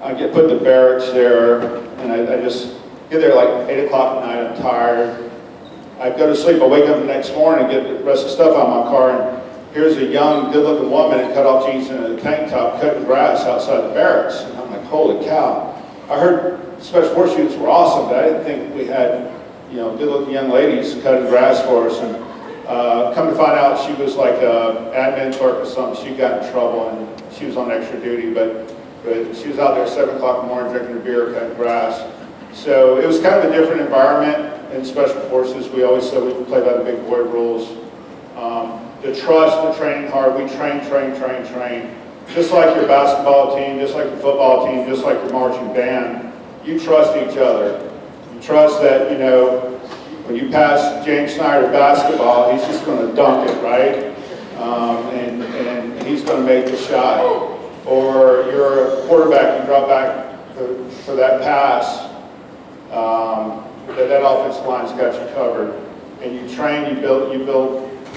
I get put in the barracks there, and I just get there like 8 o'clock at night. I'm tired. I go to sleep. I wake up the next morning and get the rest of the stuff out of my car, and here's a young, good-looking woman in cut-off jeans and a tank top cutting grass outside the barracks. And I'm like, holy cow. I heard Special Forces units were awesome, but I didn't think we had, good-looking young ladies cutting grass for us. And come to find out, she was like an admin clerk or something. She got in trouble, and she was on extra duty, but she was out there at 7 o'clock in the morning drinking her beer, cutting grass. So it was kind of a different environment in Special Forces. We always said we would play by the big boy rules. The trust, the training hard. We train. Just like your basketball team, just like your football team, just like your marching band, you trust each other. You trust that, when you pass James Snyder basketball, he's just going to dunk it, right? And he's going to make the shot. Or you're a quarterback, you drop back for that pass, that offensive line's got you covered. And you train, you build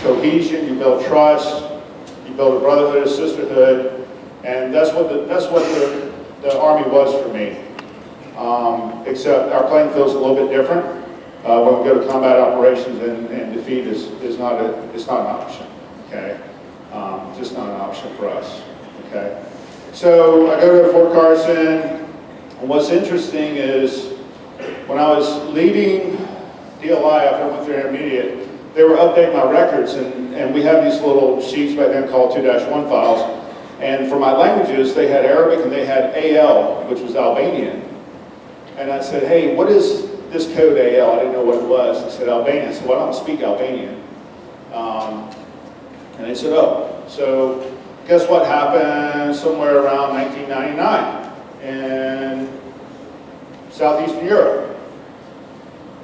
cohesion, you build trust, you build a brotherhood, a sisterhood, and that's what the Army was for me. Except our playing field's a little bit different. When we go to combat operations, and defeat is not an option. Okay, just not an option for us. Okay, so I go to Fort Carson, and what's interesting is when I was leaving DLI after I went through intermediate, they were updating my records, and we had these little sheets back then called 2-1 files. And for my languages, they had Arabic and they had AL, which was Albanian. And I said, hey, what is this code AL? I didn't know what it was. I said Albanian. I said, well, I don't speak Albanian. And they said, oh. So guess what happened somewhere around 1999 in Southeastern Europe,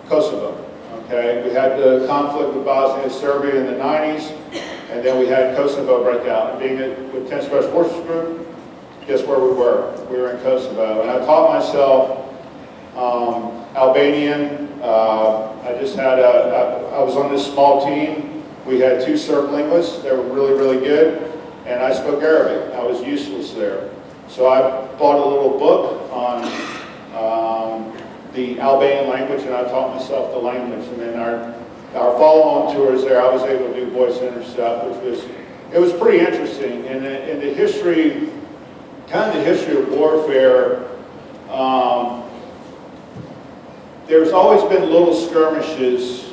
Kosovo. Okay, we had the conflict with Bosnia and Serbia in the 90s, and then we had Kosovo break out. And being with 10th Special Forces Group, guess where we were? We were in Kosovo. And I taught myself Albanian. I was on this small team. We had 2 Serb linguists. They were really, really good. And I spoke Arabic. I was useless there. So I bought a little book on the Albanian language, and I taught myself the language. And then our follow-on tours there, I was able to do voice intercept, it was pretty interesting. And in the history, kind of the history of warfare, there's always been little skirmishes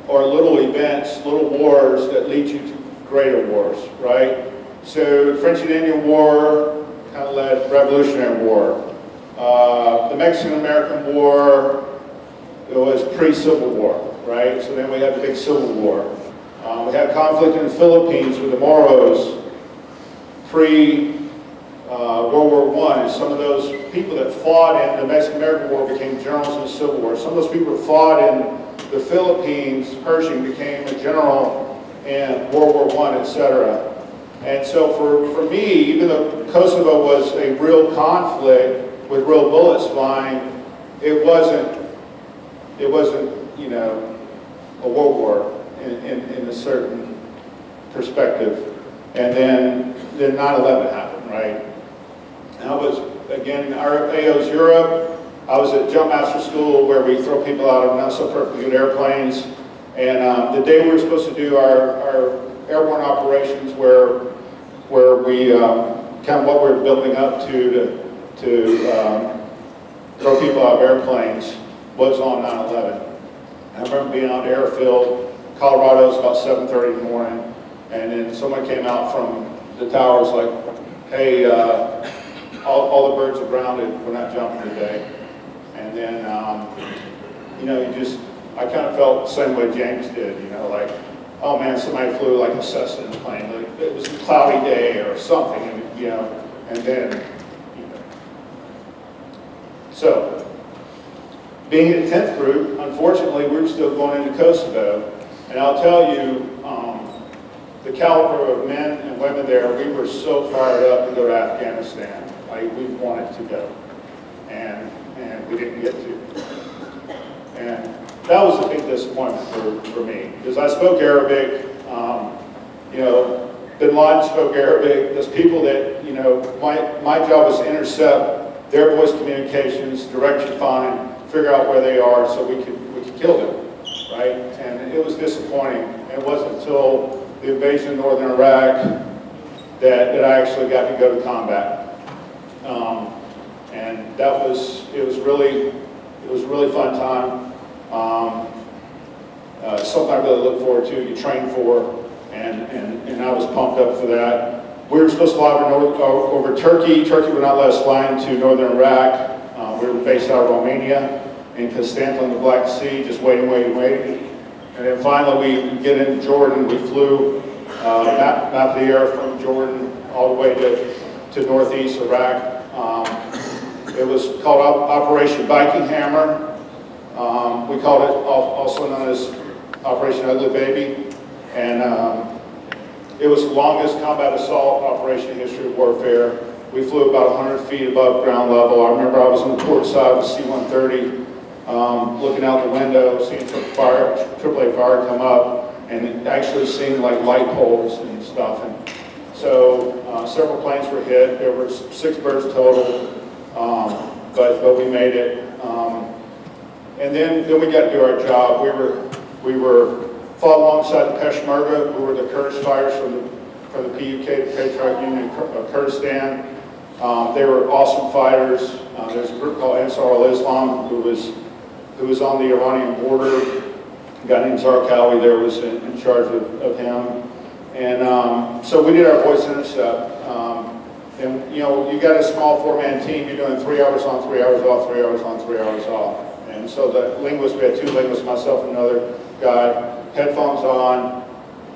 or little events, little wars that lead you to greater wars, right? So the French and Indian War kind of led Revolutionary War. The Mexican-American War, it was pre-Civil War, right? So then we had the big Civil War. We had conflict in the Philippines with the Moros pre-World War I. And some of those people that fought in the Mexican-American War became generals in the Civil War. Some of those people that fought in the Philippines, Pershing, became a general in World War I, etc. And so for me, even though Kosovo was a real conflict with real bullets flying, it wasn't a world war in a certain perspective. And then 9/11 happened, right? And I was, again, our AO's Europe. I was at Jump Master School where we throw people out of not so perfectly good airplanes. And the day we were supposed to do our airborne operations where we kind of what we were building up to throw people out of airplanes was on 9/11. I remember being on the airfield, Colorado, it was about 7:30 in the morning, and then someone came out from the towers like, hey, all the birds are grounded, we're not jumping today. And then, I kind of felt the same way James did, like, oh man, somebody flew like a Cessna plane, like it was a cloudy day or something, and then, So, being in the 10th group, unfortunately, we were still going into Kosovo. And I'll tell you, the caliber of men and women there, we were so fired up to go to Afghanistan. We wanted to go. And we didn't get to. And that was a big disappointment for me. Because I spoke Arabic, Bin Laden spoke Arabic. There's people that, my job was to intercept their voice communications, direction find, figure out where they are so we could kill them, right? And it was disappointing. And it wasn't until the invasion of northern Iraq that I actually got to go to combat. And it was really a really fun time. Something I really look forward to, you train for, and I was pumped up for that. We were supposed to fly over Turkey. Turkey would not let us fly into northern Iraq. We were based out of Romania in Constantine on the Black Sea, just waiting. And then finally we get into Jordan. We flew map of the air from Jordan all the way to northeast Iraq. It was called Operation Viking Hammer. We called it also known as Operation Ugly Baby. And it was the longest combat assault operation in history of warfare. We flew about 100 feet above ground level. I remember I was on the port side of the C-130, looking out the window, seeing AAA fire come up, and actually seeing like light poles and stuff. And so several planes were hit. There were 6 birds total, but we made it. And then we got to do our job. We were fought alongside the Peshmerga, who were the Kurdish fighters from the PUK, the Patriotic Union of Kurdistan. They were awesome fighters. There's a group called Ansar al-Islam who was on the Iranian border. A guy named Zarqawi there was in charge of him. And so we did our voice intercept. And you know, you got a small 4-man team, you're doing 3 hours on, 3 hours off, 3 hours on, 3 hours off. And so the linguists, we had 2 linguists, myself and another guy, headphones on,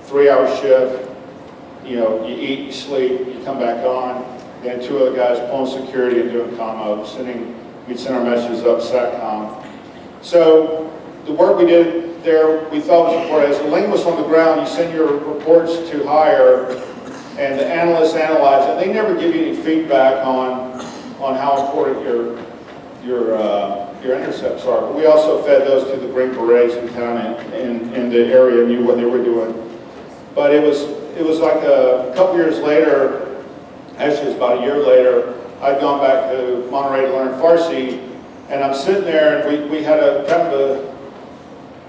3-hour shift, you know, you eat, you sleep, you come back on, then 2 other guys pulling security and doing commo, we'd send our messages up SATCOM. So the work we did there, we thought was important. As a linguist on the ground, you send your reports to higher, and the analysts analyze it. They never give you any feedback on how important your intercepts are. But we also fed those to the Green Berets in town and in the area knew what they were doing. But it was like a couple years later, actually it was about a year later, I'd gone back to Monterey to learn Farsi, and I'm sitting there, and we had a kind of a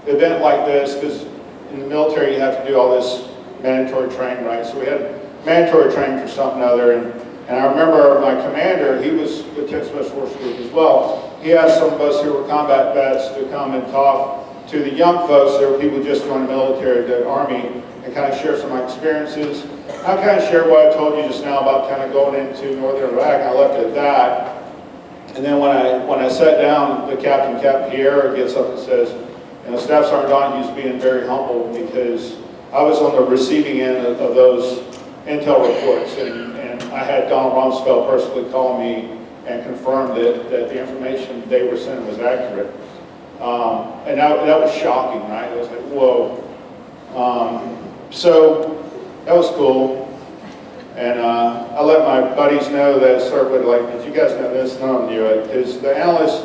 event like this, because in the military you have to do all this mandatory training, right? So we had mandatory training for something other, and I remember my commander, he was with 10th Special Forces Group as well. He asked some of us who were combat vets to come and talk to the young folks. There were people just joined the military, the Army, and kind of share some of my experiences. I kind of shared what I told you just now about kind of going into northern Iraq, and I left it at that. And then when I sat down, the Captain Pierre gets up and says, you know, Staff Sergeant Donohue's being very humble because I was on the receiving end of those intel reports, and I had Donald Rumsfeld personally call me and confirm that the information they were sending was accurate. And that was shocking, right? It was like, whoa. So that was cool. And I let my buddies know that started like, did you guys know this? None of them knew it. Because the analysts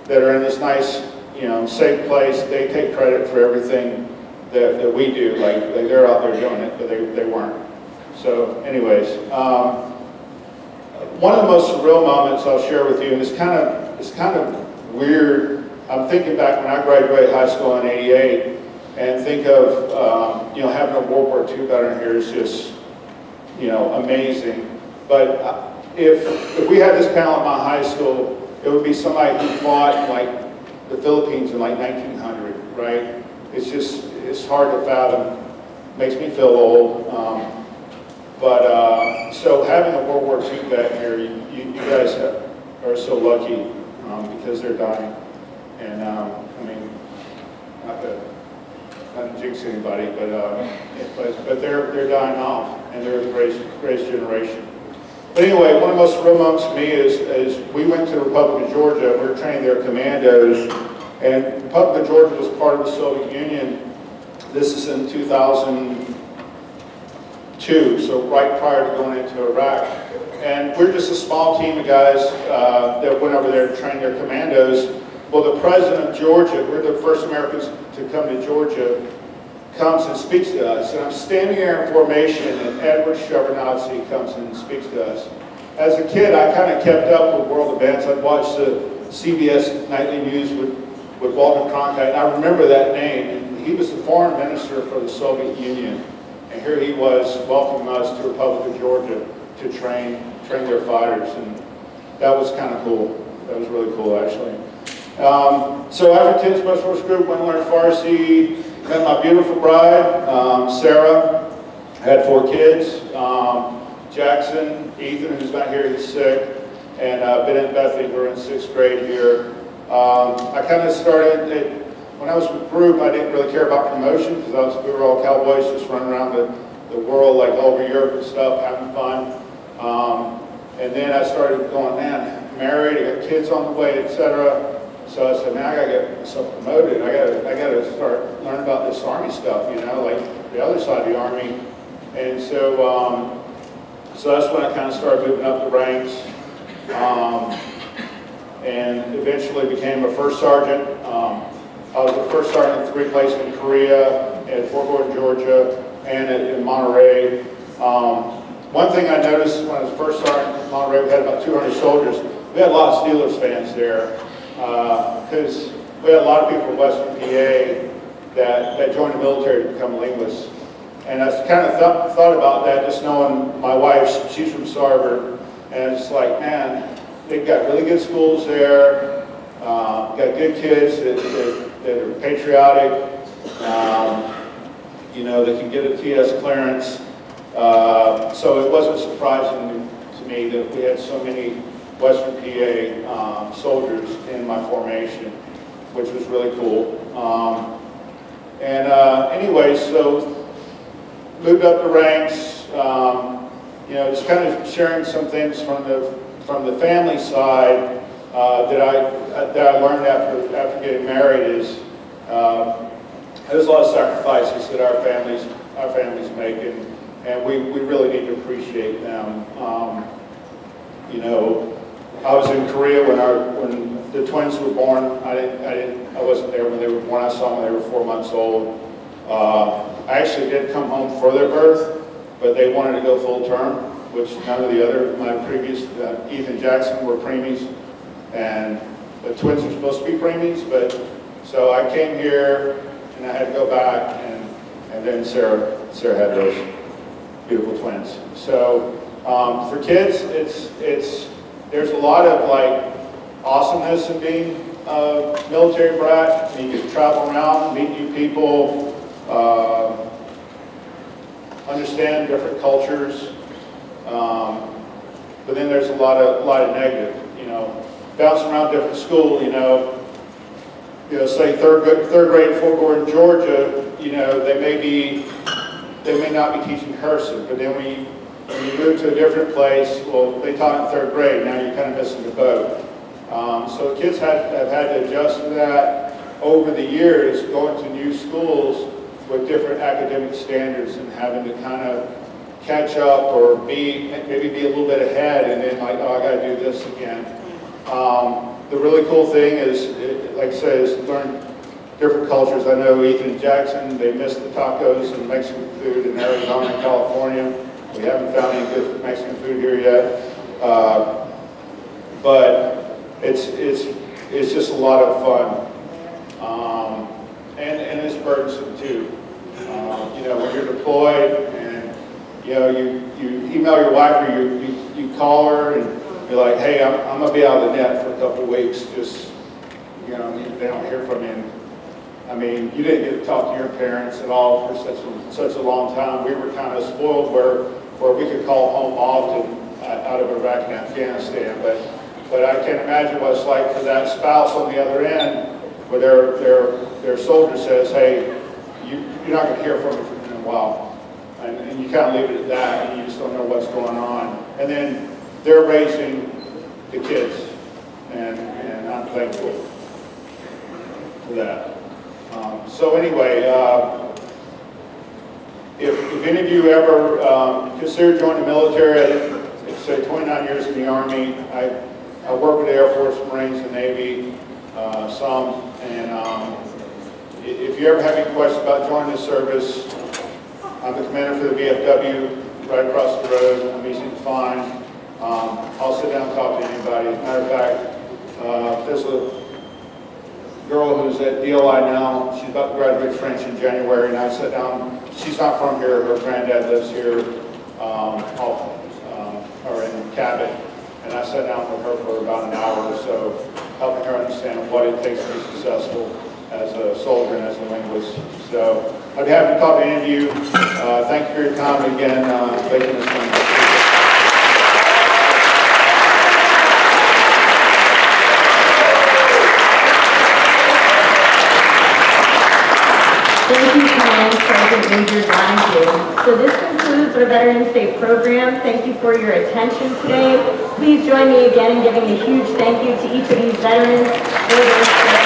that are in this nice, you know, safe place, they take credit for everything that we do. Like they're out there doing it, but they weren't. So anyways, one of the most surreal moments I'll share with you, and it's kind of weird. I'm thinking back when I graduated high school in '88, and think of you know, having a World War II veteran here is just, you know, amazing. But if we had this panel at my high school, it would be somebody who fought in like the Philippines in like 1900, right? It's hard to fathom. Makes me feel old. So having a World War II vet here, you guys are so lucky because they're dying. And I mean, not to jinx anybody, but they're dying off, and they're the greatest generation. But anyway, one of the most surreal moments to me is we went to the Republic of Georgia. We were training their commandos, and the Republic of Georgia was part of the Soviet Union. This is in 2002, so right prior to going into Iraq. And we're just a small team of guys that went over there to train their commandos. Well, the president of Georgia, we're the first Americans to come to Georgia, comes and speaks to us. And I'm standing there in formation, and Edward Shevardnadze comes and speaks to us. as a kid, I kind of kept up with world events. I'd watch the CBS nightly news with Walter Cronkite, and I remember that name. And he was the foreign minister for the Soviet Union, and here he was welcoming us to the Republic of Georgia to train their fighters, and that was kind of cool. That was really cool, actually. So after 10 Special Forces Group, went and learned Farsi, met my beautiful bride, Sarah. I had 4 kids. Jackson, Ethan, who's not here, he's sick, and Ben and Bethany, who are in 6th grade here. I kind of started, when I was with group, I didn't really care about promotion because we were all cowboys just running around the world, like all over Europe and stuff, having fun. And then I started going, man, I'm married, I got kids on the way, etc. So I said, man, I gotta get myself promoted. I gotta start learning about this Army stuff, you know, like the other side of the Army. And so, so that's when I kind of started moving up the ranks, and eventually became a first sergeant. I was a first sergeant in 3 places in Korea, at Fort Gordon, Georgia, and in Monterey. One thing I noticed when I was first sergeant in Monterey, we had about 200 soldiers. We had a lot of Steelers fans there, because we had a lot of people from Western PA that joined the military to become linguists. And I kind of thought about that, just knowing my wife, she's from Sarver, and it's like, man, they've got really good schools there, got good kids that are patriotic, you know, that can get a TS clearance. So it wasn't surprising to me that we had so many Western PA soldiers in my formation, which was really cool. Anyway, so moved up the ranks, you know, just kind of sharing some things from the family side that I learned after getting married is there's a lot of sacrifices that our families make, and we really need to appreciate them. You know, I was in Korea when the twins were born. I wasn't there when they were born. I saw them when they were 4 months old. I actually did come home for their birth, but they wanted to go full term, which none of the other, my previous, Ethan Jackson were preemies, and the twins were supposed to be preemies, but so I came here and I had to go back, and then Sarah had those beautiful twins. So for kids, there's a lot of like awesomeness in being a military brat. You get to travel around, meet new people, understand different cultures, but then there's a lot of negative. You know, bouncing around different schools. You know, say third grade in Fort Gordon, Georgia. You know, they may not be teaching cursive, but then when you move to a different place, well, they taught in 3rd grade. Now you're kind of missing the boat. So kids have had to adjust to that over the years, going to new schools with different academic standards and having to kind of catch up or maybe be a little bit ahead, and then like, oh, I got to do this again. The really cool thing is, like I say, is learn different cultures. I know Ethan and Jackson, they miss the tacos and Mexican food in Arizona and California. We haven't found any good Mexican food here yet, but it's just a lot of fun, and it's burdensome too. You know, when you're deployed and you know you email your wife or you call her and you're like, hey, I'm gonna be out of the net for a couple of weeks. Just, you know, they don't hear from you. I mean, you didn't get to talk to your parents at all for such a long time. We were kind of spoiled where we could call home often out of Iraq and Afghanistan. But I can't imagine what it's like for that spouse on the other end, where their soldier says, hey, you're not going to hear from me for a while. And you kind of leave it at that, and you just don't know what's going on. And then they're raising the kids, and I'm thankful for that. So anyway, if any of you ever consider joining the military, I say 29 years in the Army. I work with the Air Force, Marines, and Navy, some, and if you ever have any questions about joining the service, I'm the commander for the VFW, right across the road. I'm easy to find. I'll sit down and talk to anybody. As a matter of fact, there's a girl who's at DLI now. She's about to graduate French in January, and I sat down. She's not from here. Her granddad lives here, or in Cabot. And I sat down with her for about an hour or so, helping her understand what it takes to be successful as a soldier and as a linguist. So I'd be happy to talk to any of you. Thank you for your time again, making this one. Thank you, Command Sergeant Major Donahue. So this concludes our Veterans Day program. Thank you for your attention today. Please join me again in giving a huge thank you to each of these veterans for their service.